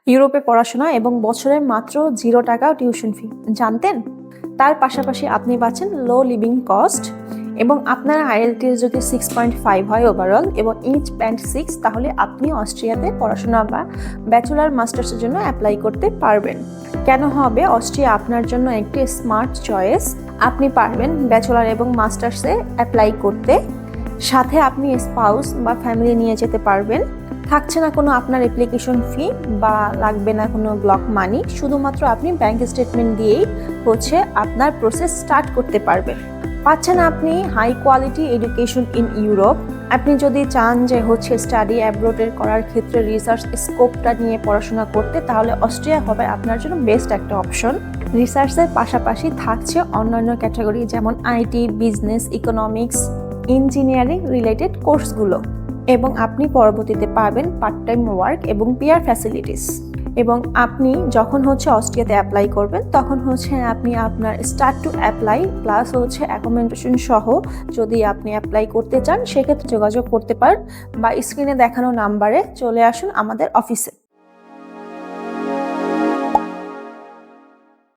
ইউরোপে পড়াশোনা এবং বছরে মাত্র 0 টাকা টিউশন ফি, জানতেন? তার পাশাপাশি আপনি পাচ্ছেন লো লিভিং কস্ট এবং আপনার আইএলটিএস যদি 6.5 হয় ওভারঅল এবং ইচ ব্যান্ড 6, তাহলে আপনি অস্ট্রিয়াতে পড়াশোনা বা ব্যাচেলার মাস্টার্সের জন্য অ্যাপ্লাই করতে পারবেন। কেন হবে অস্ট্রিয়া আপনার জন্য একটি স্মার্ট চয়েস? আপনি পারবেন ব্যাচেলার এবং মাস্টার্সে অ্যাপ্লাই করতে, সাথে আপনি স্পাউস বা ফ্যামিলি নিয়ে যেতে পারবেন। থাকছে না কোনো আপনার অ্যাপ্লিকেশন ফি বা লাগবে না কোনো ব্লক মানি, শুধুমাত্র আপনি ব্যাংক স্টেটমেন্ট দিয়েই আপনার প্রসেস স্টার্ট করতে পারবেন। পাচ্ছেন আপনি high quality education in Europe. আপনি যদি চান যে স্টাডি অ্যাব্রোডের করার ক্ষেত্রে রিসার্চ স্কোপটা নিয়ে পড়াশোনা করতে, তাহলে অস্ট্রিয়া হবে আপনার জন্য বেস্ট একটা অপশন। রিসার্চের পাশাপাশি থাকছে অন্যান্য ক্যাটাগরি যেমন IT, business, economics, engineering related কোর্সগুলো, এবং আপনি পরবর্তীতে পাবেন পার্ট টাইম ওয়ার্ক এবং পিয়ার ফ্যাসিলিটিস। এবং আপনি যখন অস্ট্রিয়াতে অ্যাপ্লাই করবেন, তখন আপনি আপনার start to apply plus accommodation সহ যদি আপনি অ্যাপ্লাই করতে চান, সেক্ষেত্রে যোগাযোগ করতে পারেন বা স্ক্রিনে দেখানো নাম্বারে চলে আসুন আমাদের অফিসে।